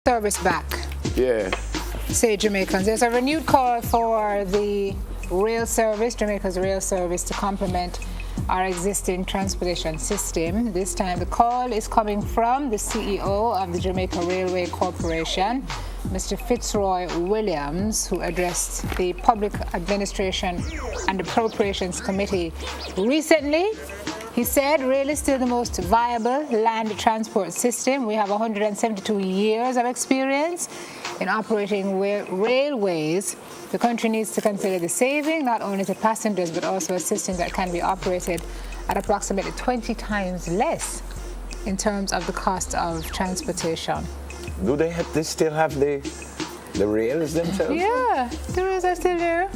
service back, Yeah. say Jamaicans. There's a renewed call for the rail service, Jamaica's rail service, to complement our existing transportation system. This time the call is coming from the CEO of the Jamaica Railway Corporation, Mr. Fitzroy Williams, who addressed the Public Administration and Appropriations Committee recently. He said rail is still the most viable land transport system. We have 172 years of experience in operating railways. The country needs to consider the saving, not only to passengers, but also a system that can be operated at approximately 20 times less in terms of the cost of transportation. Do they still have the rails themselves? Yeah, the rails are still there.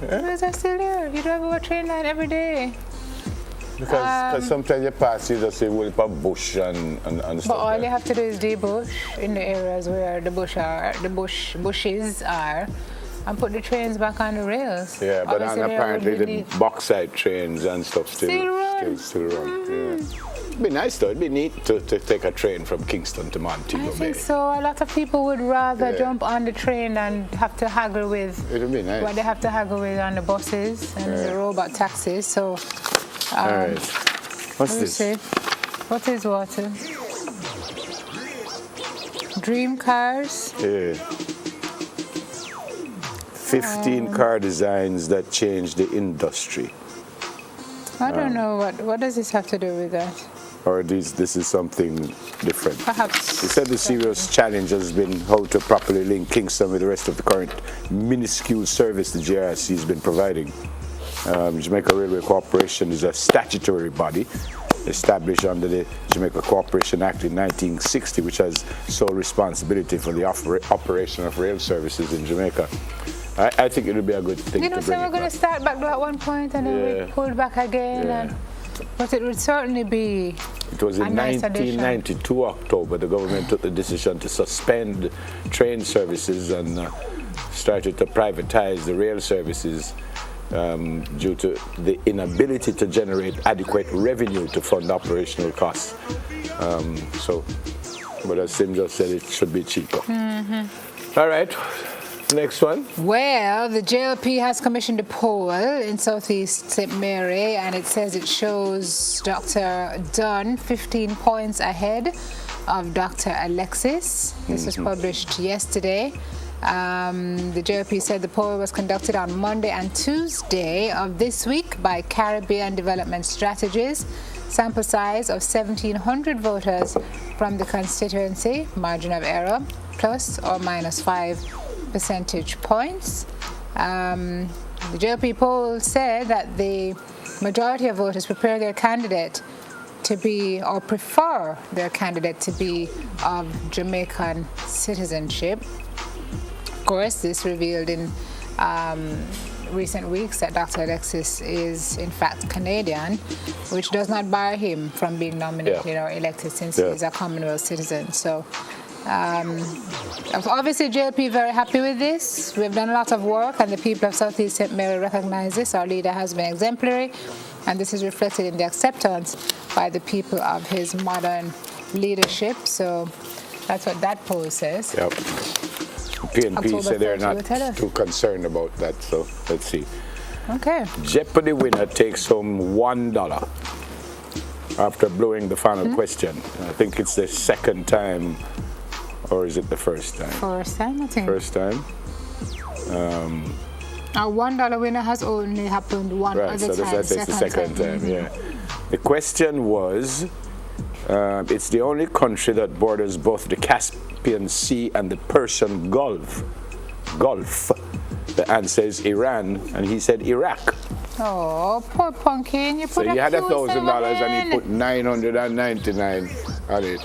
The rails are still there. You drive over a train line every day. Because sometimes you pass, you just see a bush and stuff. But all you have to do is debush in the areas where the bushes are, and put the trains back on the rails. Yeah, but apparently the bauxite trains and stuff still run. Yeah. It'd be nice though. It'd be neat to take a train from Kingston to Montego Bay. I think so. A lot of people would rather jump on the train than have to haggle with It'd be nice. what they have to haggle with on the buses and the robot taxis. So. All right. What's Let me this? see. What is water? Dream cars. Yeah. 15 car designs that changed the industry. I don't know what does this have to do with that? Or this is something different. Perhaps. He said the serious challenge has been how to properly link Kingston with the rest of the current minuscule service the JRC has been providing. Jamaica Railway Corporation is a statutory body established under the Jamaica Corporation Act in 1960, which has sole responsibility for the operation of rail services in Jamaica. I think it would be a good thing to bring so we're going to start back at one point and then we pulled back again. But it would certainly be. It was in 1992 October the government took the decision to suspend train services and started to privatize the rail services due to the inability to generate adequate revenue to fund operational costs. But as Sim just said, it should be cheaper. All right. Next one. Well, the JLP has commissioned a poll in Southeast St. Mary, and it says it shows Dr. Dunn 15 points ahead of Dr. Alexis. This was published yesterday. The JLP said the poll was conducted on Monday and Tuesday of this week by Caribbean Development Strategies. Sample size of 1,700 voters from the constituency, margin of error, plus or minus 5 percentage points. The JLP poll said that the majority of voters prefer their candidate to be, or prefer their candidate to be, of Jamaican citizenship. Of course, this revealed in recent weeks that Dr. Alexis is in fact Canadian, which does not bar him from being nominated or elected since he is a Commonwealth citizen. So obviously JLP very happy with this. We've done a lot of work and the people of Southeast St. Mary recognize this. Our leader has been exemplary and this is reflected in the acceptance by the people of his modern leadership. So that's what that poll says. Yep. PNP said they're not 30th. too concerned about that, so let's see. Okay. Jeopardy winner takes home $1 after blowing the final question. I think it's the second time, or is it the first time? First time, I think. First time. Our $1 winner has only happened one Right, other so time. that's the second time, yeah. The question was, it's the only country that borders both the Caspian Sea and the Persian Gulf. The answer is Iran, and he said Iraq. Oh, poor Pumpkin. You put So he had $1,000 and he put 999 on it,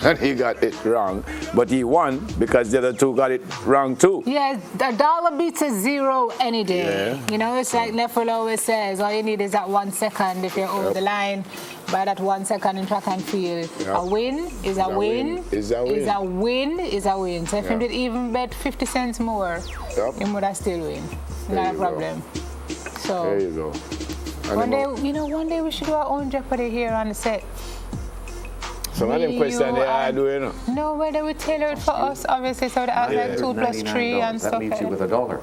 and he got it wrong. But he won because the other two got it wrong too. Yeah, a dollar beats a zero any day. Yeah. You know, it's like Leffel always says, all you need is that 1 second if you're over the line. By that 1 second in track and field, a win is a win. Is a win. Is a win is a win. So if you did even bet 50 cents more, you would have still win. Not a problem. So there you go. One day we should do our own Jeopardy here on the set. Some of them questions they are doing, you know. No, where they would tailor it for us, obviously, so that like 2 plus 3 and stuff. That leaves you with $1.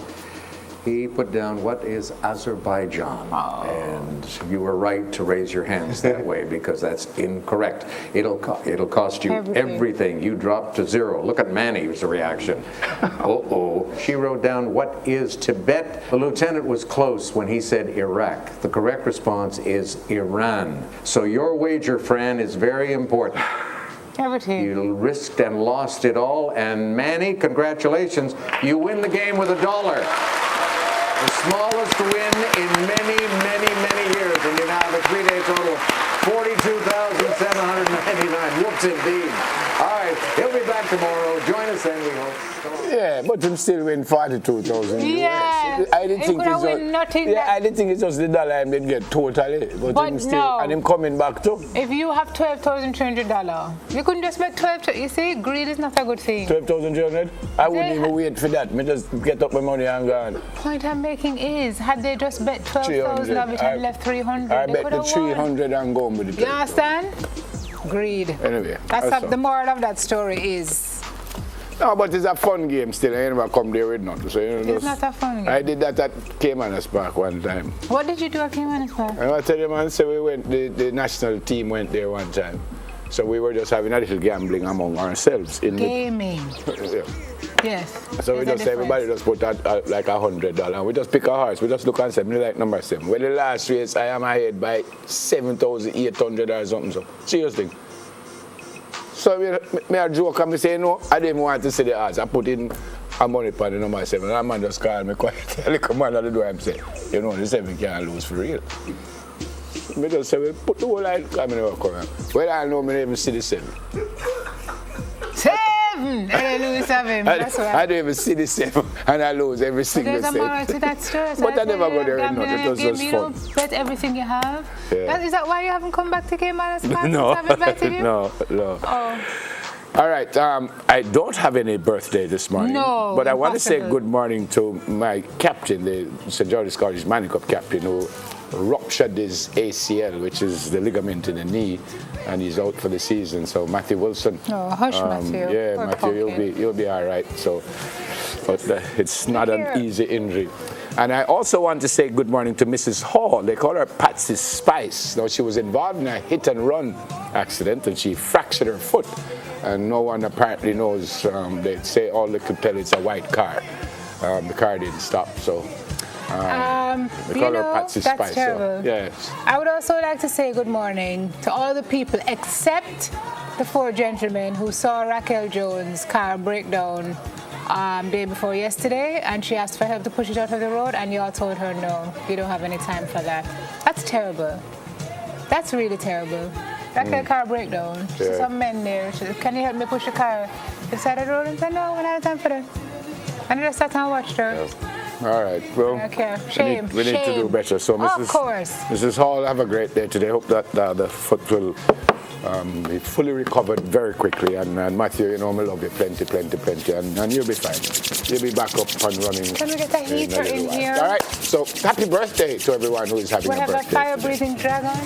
He put down, what is Azerbaijan? And you were right to raise your hands that way because that's incorrect. It'll cost you everything. You dropped to 0. Look at Manny's reaction. Uh-oh. She wrote down, what is Tibet? The lieutenant was close when he said Iraq. The correct response is Iran. So your wager, Fran, is very important. Everything. You risked and lost it all. And Manny, congratulations. You win the game with $1. The smallest win in many, many, many years. And you now have a 3-day total of $42,799. Whoops, indeed. All right, he'll be back tomorrow. Join us then, we hope. Yeah, but him still win 42,000. Yeah. I didn't think it's win nothing. yeah, I didn't think it's just the dollar him didn't get totally. But him still, no. and him coming back too. If you have $12,300, you couldn't just make 12. You see, greed is not a good thing. 12,300? I wouldn't even wait for that. Me just get up my money and gone. Point I'm making is, had they just bet 12,000 of it and left 300, I they bet could the have 300 and go with the You understand? Greed. Anyway. That's the moral of that story is. No, but it's a fun game still. I never come there with nothing. So, you know, It's not a fun game. I did that at Caymanas Park one time. What did you do at Caymanas Park? And I tell you, man, so we went, the national team went there one time. So we were just having a little gambling among ourselves. Gaming. Yeah. Yes. So we just, everybody just put out like $100. We just pick a horse. We just look and say, me like number 7. Well, the last race, I am ahead by 7,800 or something. So, seriously. So me a joke and me say, no, I didn't want to see the odds. I put in a money for the number 7. And that man just called me quiet. I look at man at the door and say, you know, the 7 can't lose for real. Me just say, well, put the whole line, come in come here. Well, I know me never even see the 7. 7! And I lose 7. That's right. I don't even see the 7, and I lose every single There's a 7. moral to that story. But I never go there and it was just you fun. don't bet everything you have. Yeah. Is that why you haven't come back to Caymanas Park? No, Since I've invited you? no. Oh. All right, I don't have any birthday this morning. No, but I want to say impossible. good morning to my captain, the St. George's College Manning Cup captain, who ruptured his ACL, which is the ligament in the knee, and he's out for the season. So Matthew Wilson. Oh, hush, Matthew. Yeah, Poor Matthew, you'll be all right. So, but it's not an easy injury. And I also want to say good morning to Mrs. Hall. They call her Patsy Spice. Now, she was involved in a hit-and-run accident, and she fractured her foot. And no one apparently knows. They say all they could tell it's a white car. The car didn't stop, so they call her Patsy that's Spice. terrible. So, yes. I would also like to say good morning to all the people except the 4 gentlemen who saw Raquel Jones' car break down day before yesterday, and she asked for help to push it out of the road, and you all told her no, you don't have any time for that. That's terrible. That's really terrible. Raquel car breakdown. Yeah. Some men there. She said, can you help me push the car to the side of the road? And I said, no, we don't have time for that. And I just sat and watched her. Yeah. All right. Well, Okay. Shame. we need to do better. So, Of course. Mrs. Hall, have a great day today. Hope that the foot will be fully recovered very quickly. And Matthew, you know, I love you plenty. And you'll be fine. You'll be back up and running. Can we get a heater in here? All right. So, happy birthday to everyone who is having We a have birthday. a fire-breathing dragon.